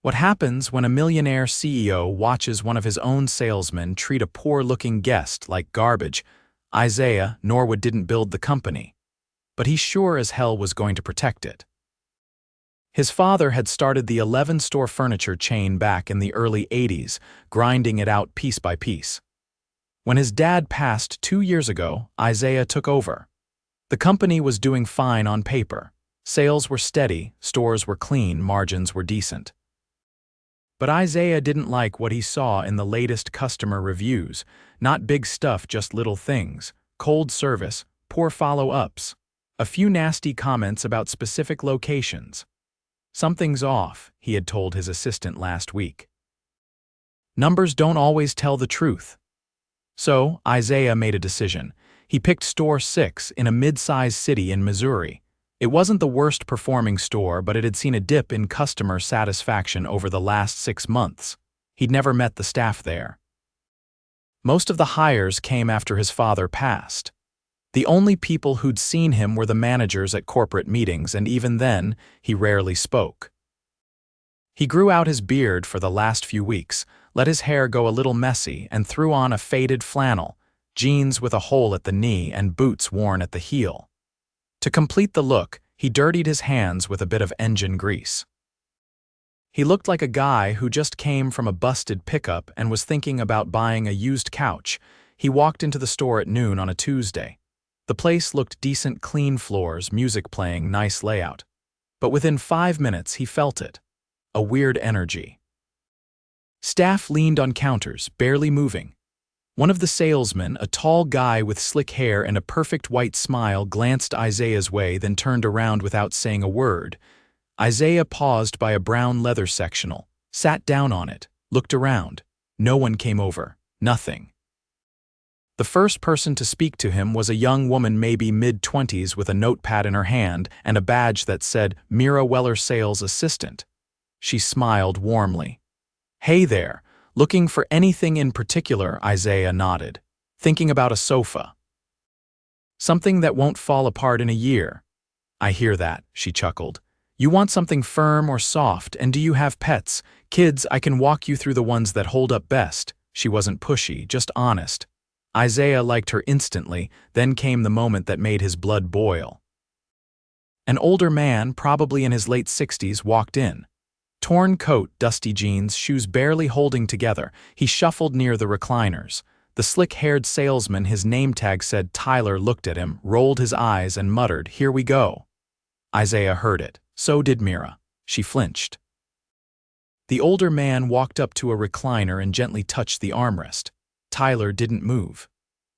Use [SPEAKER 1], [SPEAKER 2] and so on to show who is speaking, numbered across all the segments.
[SPEAKER 1] What happens when a millionaire CEO watches one of his own salesmen treat a poor-looking guest like garbage? Isaiah Norwood didn't build the company, but he sure as hell was going to protect it. His father had started the 11-store furniture chain back in the early 80s, grinding it out piece by piece. When his dad passed 2 years ago, Isaiah took over. The company was doing fine on paper. Sales were steady, stores were clean, margins were decent. But Isaiah didn't like what he saw in the latest customer reviews. Not big stuff, just little things. Cold service, poor follow-ups, a few nasty comments about specific locations. Something's off, he had told his assistant last week. Numbers don't always tell the truth. So, Isaiah made a decision. He picked Store 6 in a mid-sized city in Missouri. It wasn't the worst performing store, but it had seen a dip in customer satisfaction over the last 6 months. He'd never met the staff there. Most of the hires came after his father passed. The only people who'd seen him were the managers at corporate meetings, and even then, he rarely spoke. He grew out his beard for the last few weeks, let his hair go a little messy, and threw on a faded flannel, jeans with a hole at the knee, and boots worn at the heel. To complete the look, he dirtied his hands with a bit of engine grease. He looked like a guy who just came from a busted pickup and was thinking about buying a used couch. He walked into the store at noon on a Tuesday. The place looked decent, clean floors, music playing, nice layout. But within 5 minutes, he felt it. A weird energy. Staff leaned on counters, barely moving. One of the salesmen, a tall guy with slick hair and a perfect white smile, glanced Isaiah's way, then turned around without saying a word. Isaiah paused by a brown leather sectional, sat down on it, looked around. No one came over. Nothing. The first person to speak to him was a young woman, maybe mid-20s, with a notepad in her hand and a badge that said Mira Weller Sales Assistant. She smiled warmly. "Hey there. Looking for anything in particular?" Isaiah nodded. "Thinking about a sofa. Something that won't fall apart in a year." "I hear that," she chuckled. "You want something firm or soft, and do you have pets? Kids, I can walk you through the ones that hold up best." She wasn't pushy, just honest. Isaiah liked her instantly, then came the moment that made his blood boil. An older man, probably in his late 60s, walked in. Torn coat, dusty jeans, shoes barely holding together. He shuffled near the recliners. The slick-haired salesman, his name tag said Tyler, looked at him, rolled his eyes, and muttered, "Here we go." Isaiah heard it. So did Mira. She flinched. The older man walked up to a recliner and gently touched the armrest. Tyler didn't move.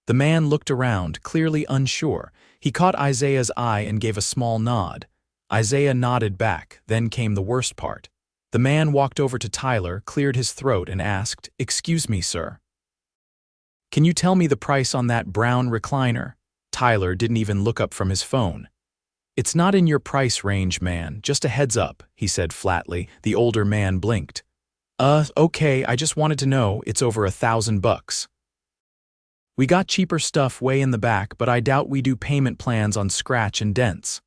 [SPEAKER 1] The man looked around, clearly unsure. He caught Isaiah's eye and gave a small nod. Isaiah nodded back. Then came the worst part. The man walked over to Tyler, cleared his throat, and asked, "Excuse me, sir. Can you tell me the price on that brown recliner?" Tyler didn't even look up from his phone. "It's not in your price range, man. Just a heads up," he said flatly. The older man blinked. Okay, I just wanted to know. It's over $1,000. We got cheaper stuff way in the back, but I doubt we do payment plans on scratch and dents."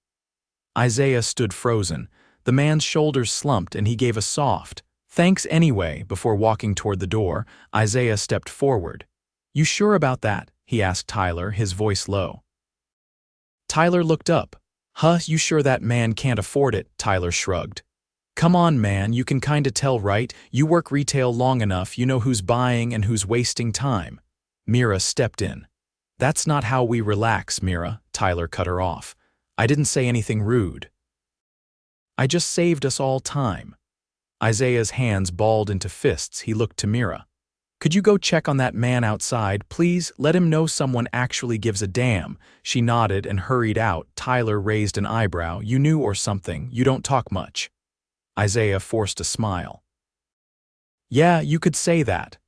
[SPEAKER 1] Isaiah stood frozen. The man's shoulders slumped and he gave a soft, "Thanks anyway." Before walking toward the door, Isaiah stepped forward. "You sure about that?" he asked Tyler, his voice low. Tyler looked up. You sure that man can't afford it?" Tyler shrugged. "Come on, man, you can kinda tell, right? You work retail long enough, you know who's buying and who's wasting time." Mira stepped in. "That's not how we relax, Mira," Tyler cut her off. "I didn't say anything rude. I just saved us all time." Isaiah's hands balled into fists. He looked to Mira. "Could you go check on that man outside, please? Let him know someone actually gives a damn." She nodded and hurried out. Tyler raised an eyebrow. "You knew or something? You don't talk much." Isaiah forced a smile. "Yeah, you could say that."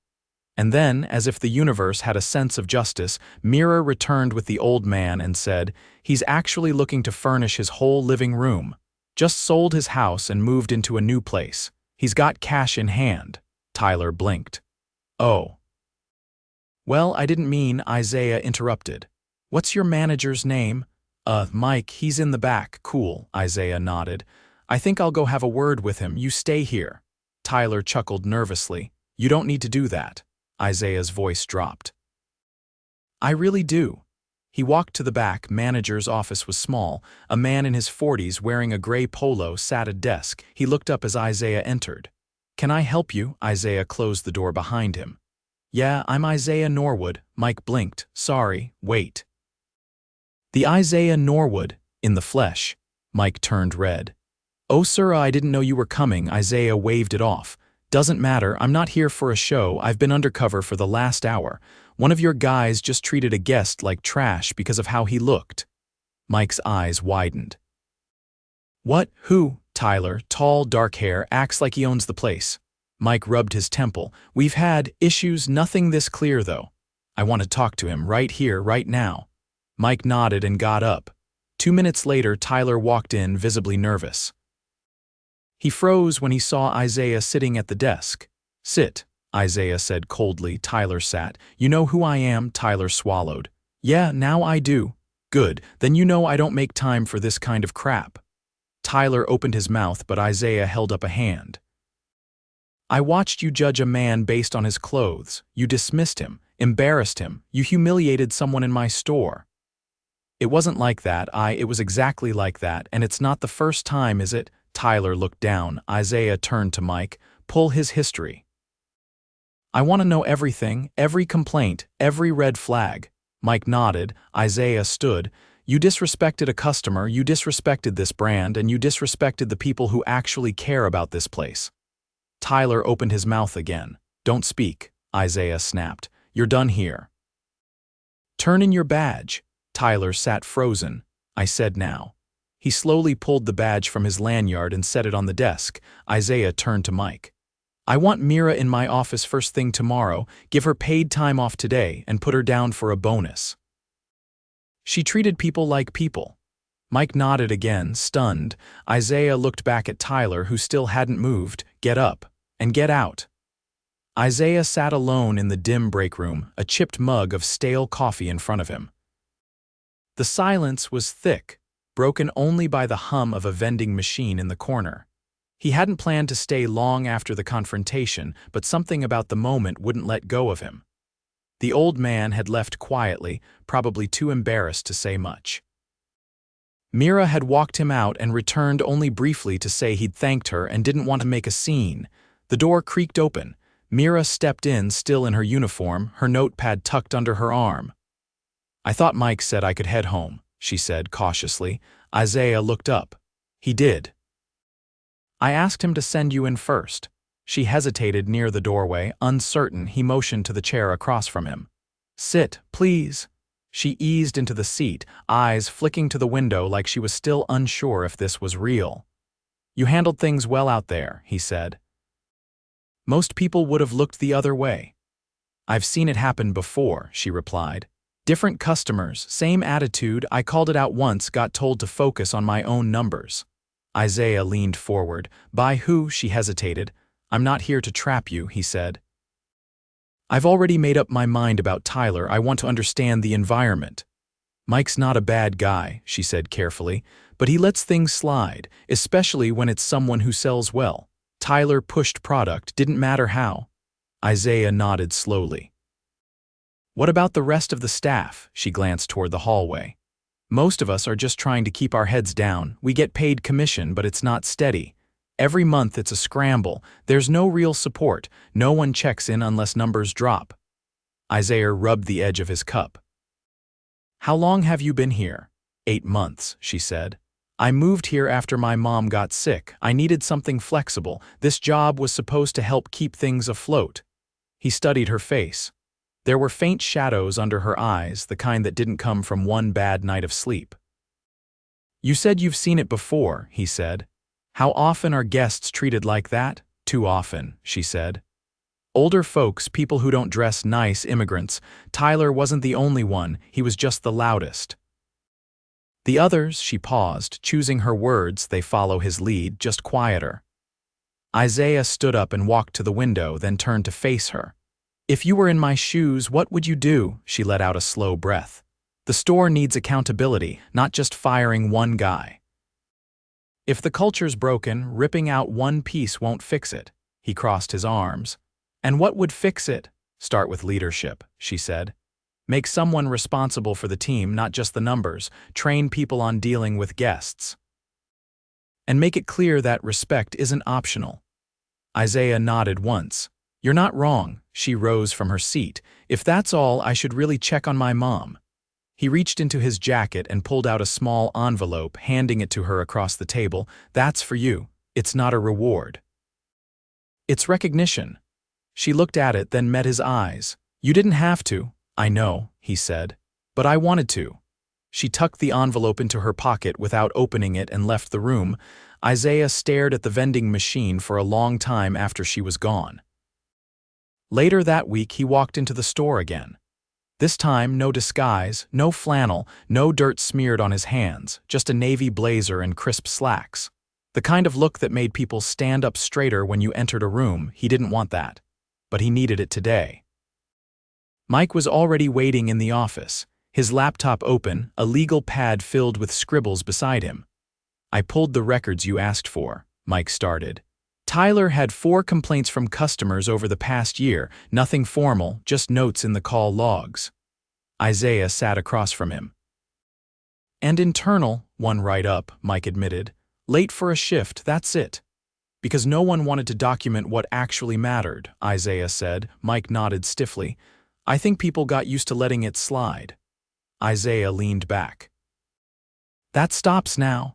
[SPEAKER 1] And then, as if the universe had a sense of justice, Mira returned with the old man and said, "He's actually looking to furnish his whole living room. Just sold his house and moved into a new place. He's got cash in hand." Tyler blinked. "Oh. Well, I didn't mean," Isaiah interrupted. "What's your manager's name?" Mike, he's in the back." "Cool," Isaiah nodded. "I think I'll go have a word with him. You stay here." Tyler chuckled nervously. You don't need to do that. Isaiah's voice dropped. I really do. He walked to the back. Manager's office was small. A man in his 40s wearing a gray polo sat at a desk. He looked up as Isaiah entered. Can I help you? Isaiah closed the door behind him. Yeah, I'm Isaiah Norwood. Mike blinked. Sorry, wait. The Isaiah Norwood, in the flesh. Mike turned red. Oh, sir, I didn't know you were coming. Isaiah waved it off. Doesn't matter, I'm not here for a show. I've been undercover for the last hour. One of your guys just treated a guest like trash because of how he looked. Mike's eyes widened. What? Who? Tyler, tall, dark hair, acts like he owns the place. Mike rubbed his temple. We've had issues, nothing this clear though. I want to talk to him right here, right now. Mike nodded and got up. 2 minutes later, Tyler walked in, visibly nervous. He froze when he saw Isaiah sitting at the desk. Sit, Isaiah said coldly. Tyler sat. You know who I am? Tyler swallowed. Yeah, now I do. Good, then you know I don't make time for this kind of crap. Tyler opened his mouth, but Isaiah held up a hand. I watched you judge a man based on his clothes. You dismissed him, embarrassed him, you humiliated someone in my store. It wasn't like that, it was exactly like that, and it's not the first time, is it? Tyler looked down. Isaiah turned to Mike. Pull his history. I want to know everything, every complaint, every red flag. Mike nodded. Isaiah stood. You disrespected a customer, you disrespected this brand, and you disrespected the people who actually care about this place. Tyler opened his mouth again. Don't speak, Isaiah snapped. You're done here. Turn in your badge. Tyler sat frozen. I said now. He slowly pulled the badge from his lanyard and set it on the desk. Isaiah turned to Mike. I want Mira in my office first thing tomorrow. Give her paid time off today and put her down for a bonus. She treated people like people. Mike nodded again, stunned. Isaiah looked back at Tyler, who still hadn't moved. Get up and get out. Isaiah sat alone in the dim break room, a chipped mug of stale coffee in front of him. The silence was thick, broken only by the hum of a vending machine in the corner. He hadn't planned to stay long after the confrontation, but something about the moment wouldn't let go of him. The old man had left quietly, probably too embarrassed to say much. Mira had walked him out and returned only briefly to say he'd thanked her and didn't want to make a scene. The door creaked open. Mira stepped in, still in her uniform, her notepad tucked under her arm. I thought Mike said I could head home, she said cautiously. Isaiah looked up. He did. I asked him to send you in first. She hesitated near the doorway, uncertain. He motioned to the chair across from him. Sit, please. She eased into the seat, eyes flicking to the window like she was still unsure if this was real. You handled things well out there, he said. Most people would have looked the other way. I've seen it happen before, she replied. Different customers, same attitude. I called it out once, got told to focus on my own numbers. Isaiah leaned forward. By who? She hesitated. I'm not here to trap you, he said. I've already made up my mind about Tyler. I want to understand the environment. Mike's not a bad guy, she said carefully, but he lets things slide, especially when it's someone who sells well. Tyler pushed product, didn't matter how. Isaiah nodded slowly. What about the rest of the staff? She glanced toward the hallway. Most of us are just trying to keep our heads down. We get paid commission, but it's not steady. Every month it's a scramble. There's no real support. No one checks in unless numbers drop. Isaiah rubbed the edge of his cup. How long have you been here? 8 months, she said. I moved here after my mom got sick. I needed something flexible. This job was supposed to help keep things afloat. He studied her face. There were faint shadows under her eyes, the kind that didn't come from one bad night of sleep. You said you've seen it before, he said. How often are guests treated like that? Too often, she said. Older folks, people who don't dress nice, immigrants. Tyler wasn't the only one, he was just the loudest. The others, she paused, choosing her words, they follow his lead, just quieter. Isaiah stood up and walked to the window, then turned to face her. If you were in my shoes, what would you do? She let out a slow breath. The store needs accountability, not just firing one guy. If the culture's broken, ripping out one piece won't fix it. He crossed his arms. And what would fix it? Start with leadership, she said. Make someone responsible for the team, not just the numbers. Train people on dealing with guests. And make it clear that respect isn't optional. Isaiah nodded once. You're not wrong. She rose from her seat. If that's all, I should really check on my mom. He reached into his jacket and pulled out a small envelope, handing it to her across the table. That's for you. It's not a reward. It's recognition. She looked at it, then met his eyes. You didn't have to. I know, he said. But I wanted to. She tucked the envelope into her pocket without opening it and left the room. Isaiah stared at the vending machine for a long time after she was gone. Later that week, he walked into the store again. This time, no disguise, no flannel, no dirt smeared on his hands, just a navy blazer and crisp slacks. The kind of look that made people stand up straighter when you entered a room. He didn't want that. But he needed it today. Mike was already waiting in the office, his laptop open, a legal pad filled with scribbles beside him. I pulled the records you asked for, Mike started. Tyler had 4 complaints from customers over the past year, nothing formal, just notes in the call logs. Isaiah sat across from him. And internal, one write-up, Mike admitted. Late for a shift, that's it. Because no one wanted to document what actually mattered, Isaiah said. Mike nodded stiffly. I think people got used to letting it slide. Isaiah leaned back. That stops now.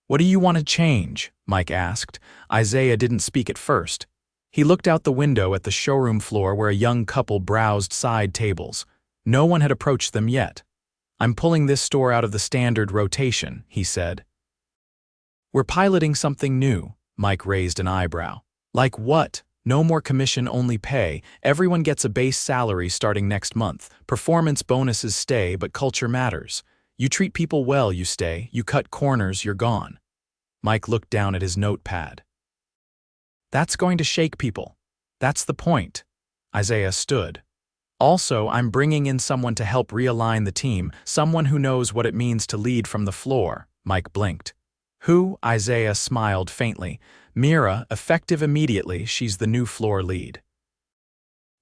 [SPEAKER 1] What do you want to change? Mike asked. Isaiah didn't speak at first. He looked out the window at the showroom floor where a young couple browsed side tables. No one had approached them yet. I'm pulling this store out of the standard rotation, he said. We're piloting something new. Mike raised an eyebrow. Like what? No more commission-only pay. Everyone gets a base salary starting next month. Performance bonuses stay, but culture matters. You treat people well, you stay. You cut corners, you're gone. Mike looked down at his notepad. That's going to shake people. That's the point. Isaiah stood. Also, I'm bringing in someone to help realign the team, someone who knows what it means to lead from the floor. Mike blinked. Who? Isaiah smiled faintly. Mira, effective immediately, she's the new floor lead.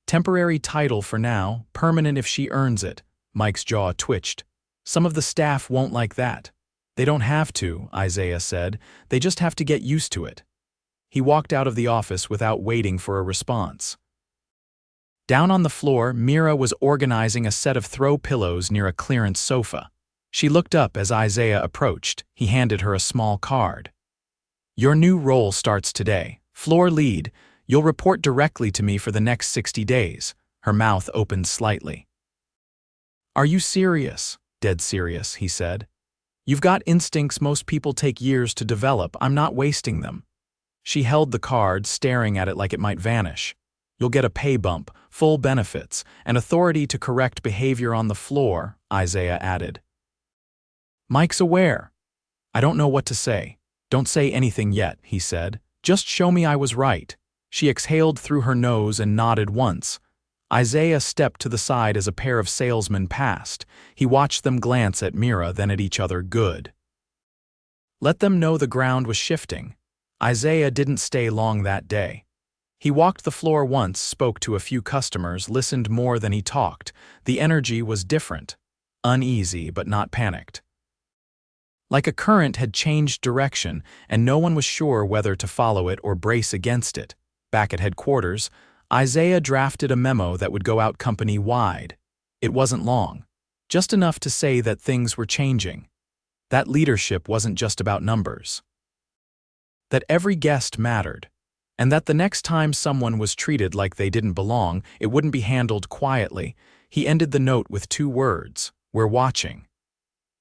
[SPEAKER 1] Temporary title for now, permanent if she earns it. Mike's jaw twitched. Some of the staff won't like that. They don't have to, Isaiah said. They just have to get used to it. He walked out of the office without waiting for a response. Down on the floor, Mira was organizing a set of throw pillows near a clearance sofa. She looked up as Isaiah approached. He handed her a small card. Your new role starts today. Floor lead. You'll report directly to me for the next 60 days. Her mouth opened slightly. Are you serious? Dead serious, he said. You've got instincts most people take years to develop. I'm not wasting them. She held the card, staring at it like it might vanish. You'll get a pay bump, full benefits, and authority to correct behavior on the floor, Isaiah added. Mike's aware. I don't know what to say. Don't say anything yet, he said. Just show me I was right. She exhaled through her nose and nodded once. Isaiah stepped to the side as a pair of salesmen passed. He watched them glance at Mira, then at each other. Good. Let them know the ground was shifting. Isaiah didn't stay long that day. He walked the floor once, spoke to a few customers, listened more than he talked. The energy was different. Uneasy, but not panicked. Like a current had changed direction, and no one was sure whether to follow it or brace against it. Back at headquarters, Isaiah drafted a memo that would go out company-wide. It wasn't long, just enough to say that things were changing. That leadership wasn't just about numbers. That every guest mattered, and that the next time someone was treated like they didn't belong, it wouldn't be handled quietly. He ended the note with 2 words, "We're watching."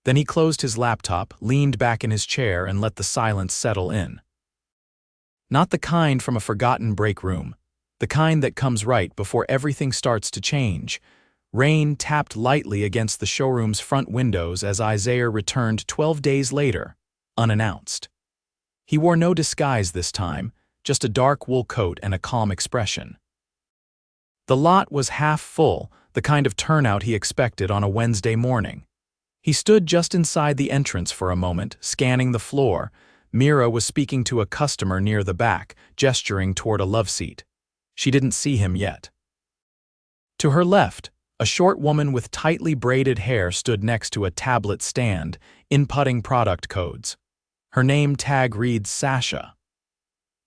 [SPEAKER 1] Then he closed his laptop, leaned back in his chair, and let the silence settle in. Not the kind from a forgotten break room, the kind that comes right before everything starts to change. Rain tapped lightly against the showroom's front windows as Isaiah returned 12 days later, unannounced. He wore no disguise this time, just a dark wool coat and a calm expression. The lot was half full, the kind of turnout he expected on a Wednesday morning. He stood just inside the entrance for a moment, scanning the floor. Mira was speaking to a customer near the back, gesturing toward a love seat. She didn't see him yet. To her left, a short woman with tightly braided hair stood next to a tablet stand, inputting product codes. Her name tag reads Sasha.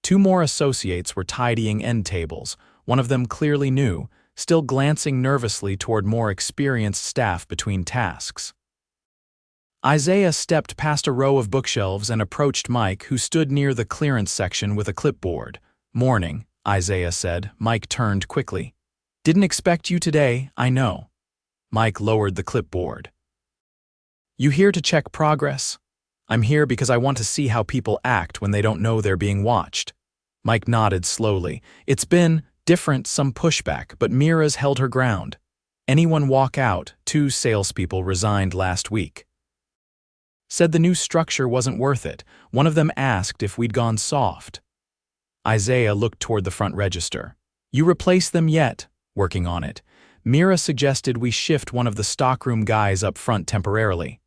[SPEAKER 1] Two more associates were tidying end tables, one of them clearly new, still glancing nervously toward more experienced staff between tasks. Isaiah stepped past a row of bookshelves and approached Mike, who stood near the clearance section with a clipboard. "Morning," Isaiah said. Mike turned quickly. "Didn't expect you today, I know." Mike lowered the clipboard. "You here to check progress?" "I'm here because I want to see how people act when they don't know they're being watched." Mike nodded slowly. "It's been different, some pushback, but Mira's held her ground. Anyone walk out? 2 salespeople resigned last week. Said the new structure wasn't worth it. One of them asked if we'd gone soft." Isaiah looked toward the front register. "You replaced them yet?" "Working on it. Mira suggested we shift one of the stockroom guys up front temporarily.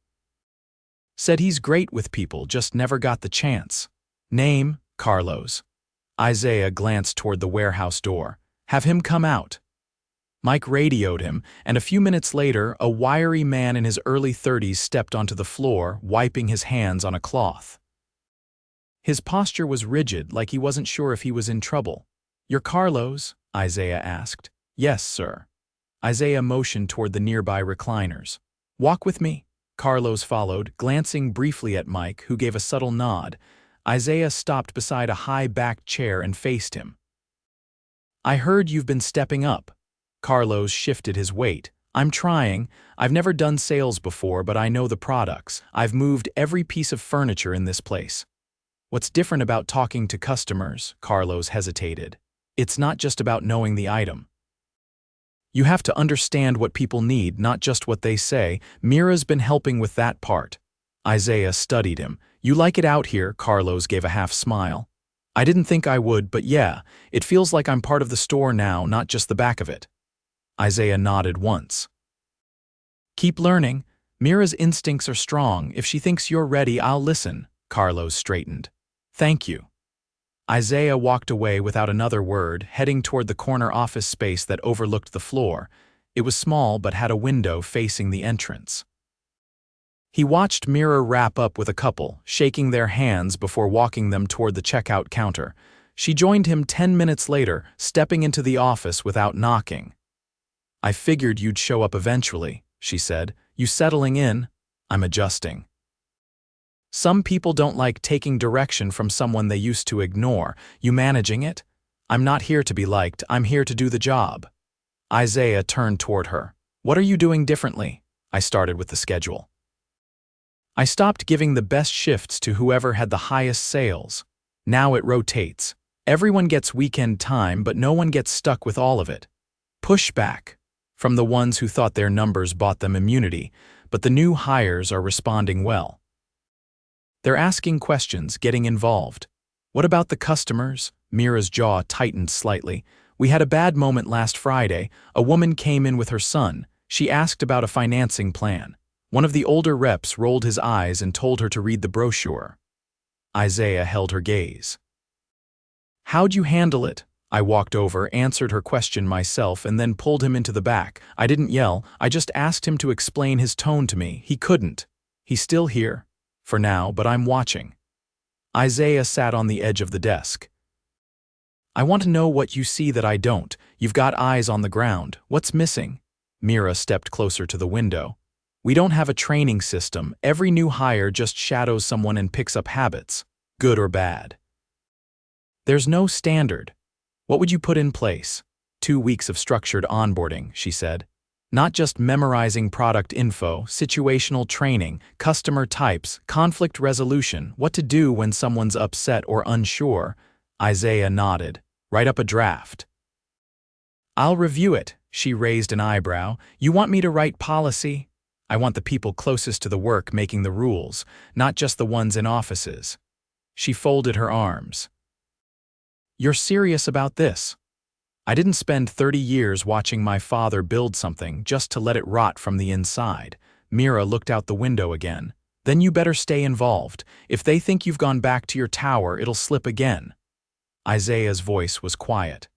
[SPEAKER 1] Said he's great with people, just never got the chance." "Name?" "Carlos." Isaiah glanced toward the warehouse door. "Have him come out." Mike radioed him, and a few minutes later, a wiry man in his early 30s stepped onto the floor, wiping his hands on a cloth. His posture was rigid, like he wasn't sure if he was in trouble. "You're Carlos?" Isaiah asked. "Yes, sir." Isaiah motioned toward the nearby recliners. "Walk with me." Carlos followed, glancing briefly at Mike, who gave a subtle nod. Isaiah stopped beside a high-backed chair and faced him. "I heard you've been stepping up." Carlos shifted his weight. "I'm trying. I've never done sales before, but I know the products. I've moved every piece of furniture in this place." "What's different about talking to customers?" Carlos hesitated. "It's not just about knowing the item. You have to understand what people need, not just what they say. Mira's been helping with that part." Isaiah studied him. "You like it out here?" Carlos gave a half smile. "I didn't think I would, but yeah, it feels like I'm part of the store now, not just the back of it." Isaiah nodded once. "Keep learning. Mira's instincts are strong. If she thinks you're ready, I'll listen." Carlos straightened. "Thank you." Isaiah walked away without another word, heading toward the corner office space that overlooked the floor. It was small but had a window facing the entrance. He watched Mira wrap up with a couple, shaking their hands before walking them toward the checkout counter. She joined him 10 minutes later, stepping into the office without knocking. "I figured you'd show up eventually," she said. "You settling in?" "I'm adjusting." "Some people don't like taking direction from someone they used to ignore. You managing it?" "I'm not here to be liked. I'm here to do the job." Isaiah turned toward her. "What are you doing differently?" "I started with the schedule. I stopped giving the best shifts to whoever had the highest sales. Now it rotates. Everyone gets weekend time, but no one gets stuck with all of it. Pushback from the ones who thought their numbers bought them immunity, but the new hires are responding well. They're asking questions, getting involved. "What about the customers?" Mira's jaw tightened slightly. "We had a bad moment last Friday. A woman came in with her son. She asked about a financing plan. One of the older reps rolled his eyes and told her to read the brochure." Isaiah held her gaze. "How'd you handle it?" I walked over, answered her question myself, and then pulled him into the back. I didn't yell, I just asked him to explain his tone to me. He couldn't. He's still here. For now, but I'm watching. Isaiah sat on the edge of the desk. "I want to know what you see that I don't. You've got eyes on the ground. What's missing?" Mira stepped closer to the window. "We don't have a training system. Every new hire just shadows someone and picks up habits, good or bad. There's no standard. What would you put in place?" 2 weeks of structured onboarding, she said. "Not just memorizing product info, situational training, customer types, conflict resolution, what to do when someone's upset or unsure." Isaiah nodded. "Write up a draft." "I'll review it." She raised an eyebrow. "You want me to write policy?" "I want the people closest to the work making the rules, not just the ones in offices." She folded her arms. "You're serious about this?" "I didn't spend 30 years watching my father build something just to let it rot from the inside." Mira looked out the window again. Then you better stay involved. If they think you've gone back to your tower, it'll slip again. Isaiah's voice was quiet.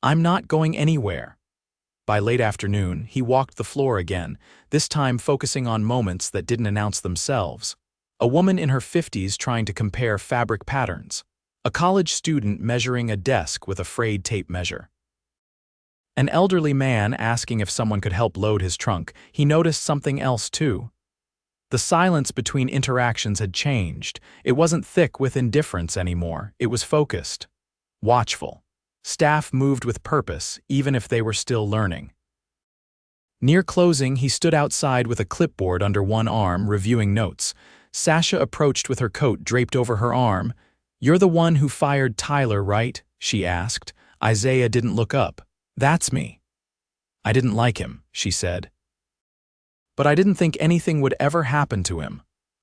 [SPEAKER 1] I'm not going anywhere. By late afternoon, he walked the floor again, this time focusing on moments that didn't announce themselves. A woman in her 50s trying to compare fabric patterns. A college student measuring a desk with a frayed tape measure. An elderly man asking if someone could help load his trunk. He noticed something else too. The silence between interactions had changed. It wasn't thick with indifference anymore. It was focused, watchful. Staff moved with purpose, even if they were still learning. Near closing, he stood outside with a clipboard under one arm, reviewing notes. Sasha approached with her coat draped over her arm. "You're the one who fired Tyler, right?" she asked. Isaiah didn't look up. "That's me." "I didn't like him," she said. "But I didn't think anything would ever happen to him."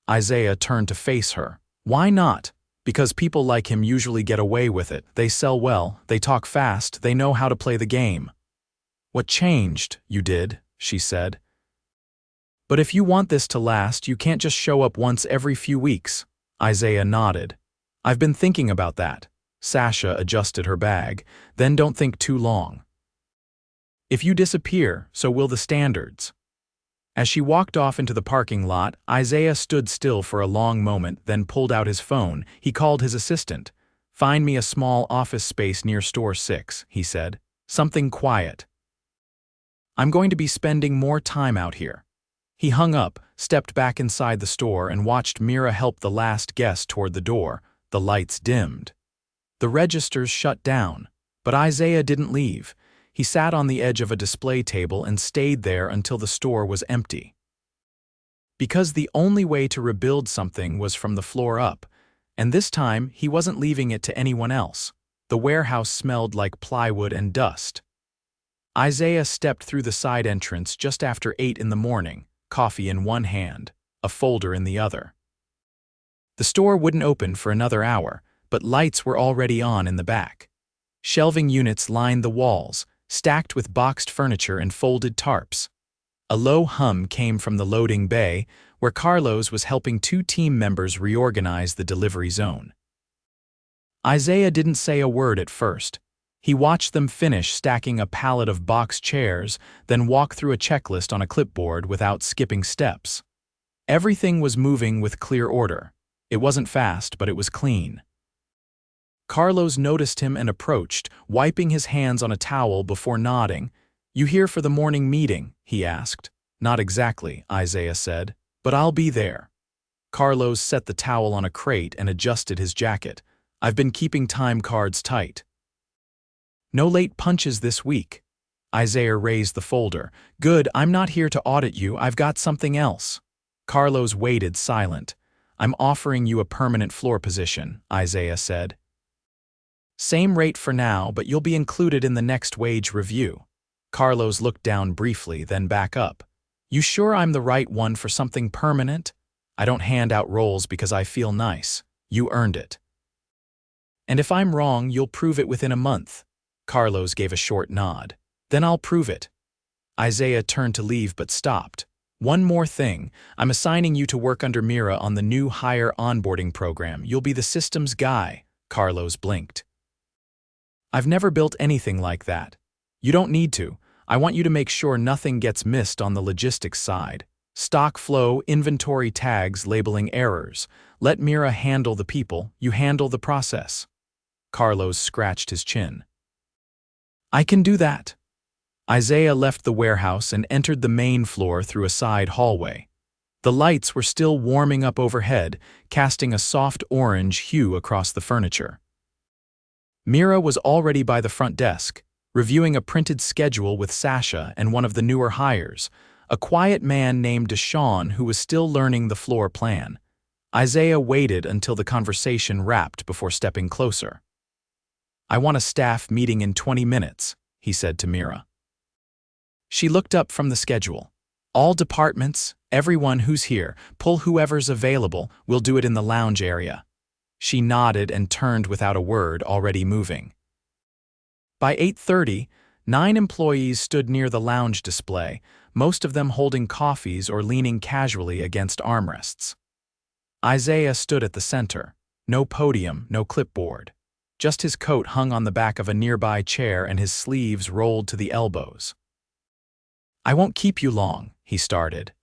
[SPEAKER 1] Isaiah turned to face her. "Why not?" "Because people like him usually get away with it. They sell well, they talk fast, they know how to play the game." "What changed? You did," she said. "But if you want this to last, you can't just show up once every few weeks." Isaiah nodded. "I've been thinking about that." Sasha adjusted her bag. "Then don't think too long. If you disappear, so will the standards." As she walked off into the parking lot, Isaiah stood still for a long moment, then pulled out his phone. He called his assistant. "Find me a small office space near Store 6, he said. "Something quiet. I'm going to be spending more time out here." He hung up, stepped back inside the store, and watched Mira help the last guest toward the door. The lights dimmed. The registers shut down, but Isaiah didn't leave. He sat on the edge of a display table and stayed there until the store was empty. Because the only way to rebuild something was from the floor up, and this time he wasn't leaving it to anyone else. The warehouse smelled like plywood and dust. Isaiah stepped through the side entrance just after 8 in the morning, coffee in one hand, a folder in the other. The store wouldn't open for another hour, but lights were already on in the back. Shelving units lined the walls, stacked with boxed furniture and folded tarps. A low hum came from the loading bay, where Carlos was helping 2 team members reorganize the delivery zone. Isaiah didn't say a word at first. He watched them finish stacking a pallet of box chairs, then walk through a checklist on a clipboard without skipping steps. Everything was moving with clear order. It wasn't fast, but it was clean. Carlos noticed him and approached, wiping his hands on a towel before nodding. "You here for the morning meeting?" he asked. "Not exactly," Isaiah said, "but I'll be there." Carlos set the towel on a crate and adjusted his jacket. "I've been keeping time cards tight." "No late punches this week." Isaiah raised the folder. "Good, I'm not here to audit you, I've got something else." Carlos waited silent. "I'm offering you a permanent floor position," Isaiah said. "Same rate for now, but you'll be included in the next wage review." Carlos looked down briefly, then back up. "You sure I'm the right one for something permanent? I don't hand out roles because I feel nice. You earned it. And if I'm wrong, you'll prove it within a month." Carlos gave a short nod. "Then I'll prove it." Isaiah turned to leave but stopped. "One more thing. I'm assigning you to work under Mira on the new hire onboarding program. You'll be the systems guy." Carlos blinked. "I've never built anything like that." "You don't need to. I want you to make sure nothing gets missed on the logistics side. Stock flow, inventory tags, labeling errors. Let Mira handle the people, you handle the process." Carlos scratched his chin. "I can do that." Isaiah left the warehouse and entered the main floor through a side hallway. The lights were still warming up overhead, casting a soft orange hue across the furniture. Mira was already by the front desk, reviewing a printed schedule with Sasha and one of the newer hires, a quiet man named Deshaun who was still learning the floor plan. Isaiah waited until the conversation wrapped before stepping closer. "I want a staff meeting in 20 minutes, he said to Mira. She looked up from the schedule. "All departments, everyone who's here, pull whoever's available, we'll do it in the lounge area." She nodded and turned without a word, already moving. By 8:30, 9 employees stood near the lounge display, most of them holding coffees or leaning casually against armrests. Isaiah stood at the center. No podium, no clipboard. Just his coat hung on the back of a nearby chair and his sleeves rolled to the elbows. "I won't keep you long," he started.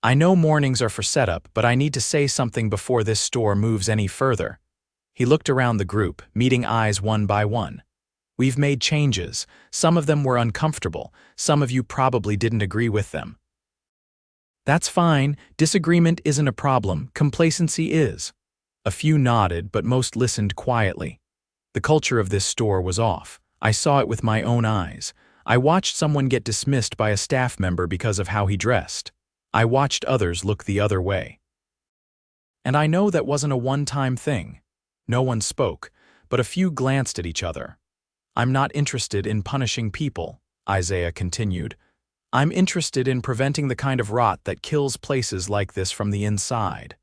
[SPEAKER 1] "I know mornings are for setup, but I need to say something before this store moves any further." He looked around the group, meeting eyes one by one. "We've made changes. Some of them were uncomfortable. Some of you probably didn't agree with them. That's fine. Disagreement isn't a problem. Complacency is." A few nodded, but most listened quietly. The culture of this store was off. I saw it with my own eyes. I watched someone get dismissed by a staff member because of how he dressed. I watched others look the other way. And I know that wasn't a one-time thing. No one spoke, but a few glanced at each other. "I'm not interested in punishing people," Isaiah continued. "I'm interested in preventing the kind of rot that kills places like this from the inside.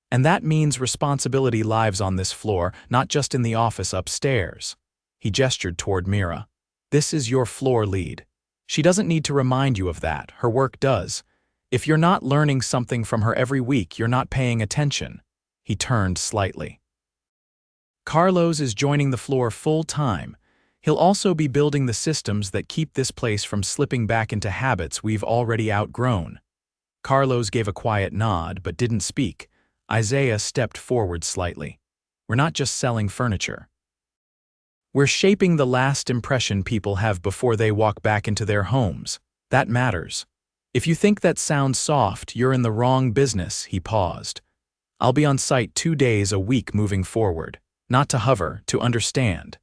[SPEAKER 1] And that means responsibility lives on this floor, not just in the office upstairs." He gestured toward Mira. "This is your floor lead. She doesn't need to remind you of that, her work does. If you're not learning something from her every week, you're not paying attention." He turned slightly. "Carlos is joining the floor full-time. He'll also be building the systems that keep this place from slipping back into habits we've already outgrown." Carlos gave a quiet nod, but didn't speak. Isaiah stepped forward slightly. "We're not just selling furniture. We're shaping the last impression people have before they walk back into their homes. That matters. If you think that sounds soft, you're in the wrong business." He paused. "I'll be on site 2 days a week moving forward. Not to hover, to understand.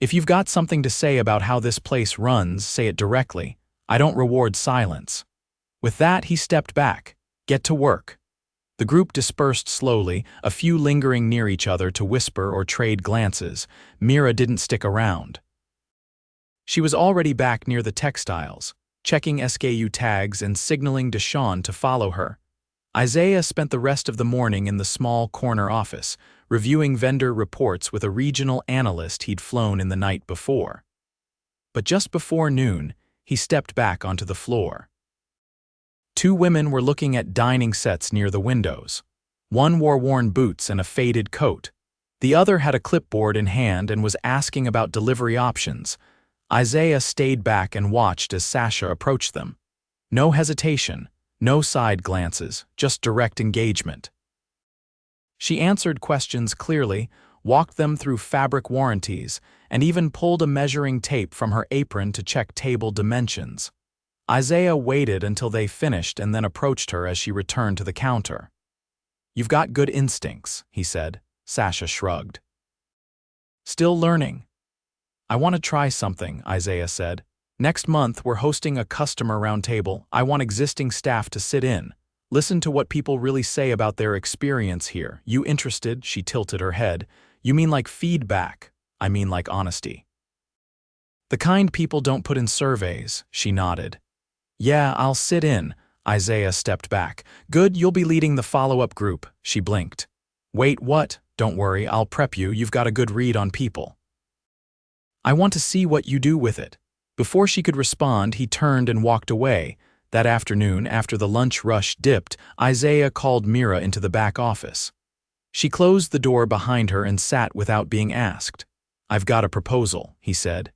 [SPEAKER 1] If you've got something to say about how this place runs, say it directly. I don't reward silence." With that, he stepped back. "Get to work." The group dispersed slowly, a few lingering near each other to whisper or trade glances. Mira didn't stick around. She was already back near the textiles, checking SKU tags and signaling Deshawn to follow her. Isaiah spent the rest of the morning in the small corner office, reviewing vendor reports with a regional analyst he'd flown in the night before. But just before noon, he stepped back onto the floor. 2 women were looking at dining sets near the windows. One wore worn boots and a faded coat. The other had a clipboard in hand and was asking about delivery options. Isaiah stayed back and watched as Sasha approached them. No hesitation, no side glances, just direct engagement. She answered questions clearly, walked them through fabric warranties, and even pulled a measuring tape from her apron to check table dimensions. Isaiah waited until they finished and then approached her as she returned to the counter. "You've got good instincts," he said. Sasha shrugged. "Still learning." "I want to try something," Isaiah said. "Next month we're hosting a customer roundtable. I want existing staff to sit in. Listen to what people really say about their experience here. You interested?" She tilted her head. "You mean like feedback?" "I mean like honesty." "The kind people don't put in surveys," she nodded. "Yeah, I'll sit in." Isaiah stepped back. "Good, you'll be leading the follow-up group." She blinked. "Wait, what?" "Don't worry, I'll prep you. You've got a good read on people." "I want to see what you do with it." Before she could respond, he turned and walked away. That afternoon, after the lunch rush dipped, Isaiah called Mira into the back office. She closed the door behind her and sat without being asked. "I've got a proposal," he said.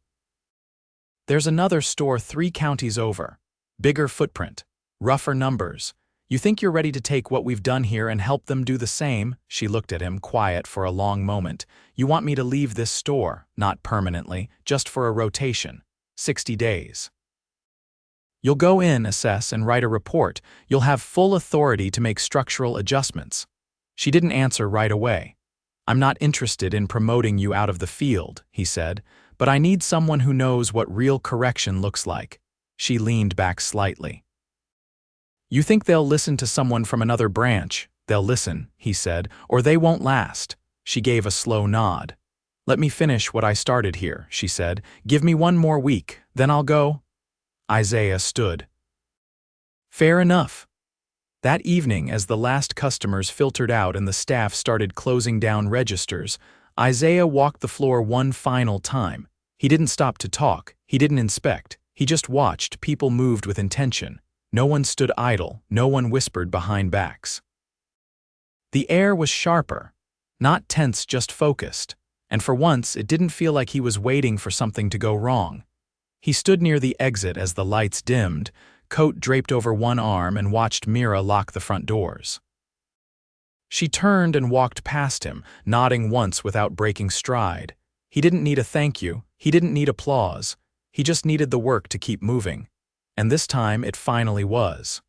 [SPEAKER 1] "There's another store 3 counties over. Bigger footprint. Rougher numbers. You think you're ready to take what we've done here and help them do the same?" She looked at him, quiet for a long moment. "You want me to leave this store, not permanently, just for a rotation. 60 days. You'll go in, assess, and write a report. You'll have full authority to make structural adjustments." She didn't answer right away. "I'm not interested in promoting you out of the field," he said, "but I need someone who knows what real correction looks like." She leaned back slightly. "You think they'll listen to someone from another branch?" "They'll listen," he said, "or they won't last." She gave a slow nod. "Let me finish what I started here," she said. "Give me 1 more week, then I'll go." Isaiah stood. "Fair enough." That evening, as the last customers filtered out and the staff started closing down registers, Isaiah walked the floor one final time. He didn't stop to talk, he didn't inspect, He just watched. People moved with intention. No one stood idle, no one whispered behind backs. The air was sharper, not tense, just focused, and for once it didn't feel like he was waiting for something to go wrong. He stood near the exit as the lights dimmed, coat draped over one arm, and watched Mira lock the front doors. She turned and walked past him, nodding once without breaking stride. He didn't need a thank you, he didn't need applause, he just needed the work to keep moving. And this time it finally was.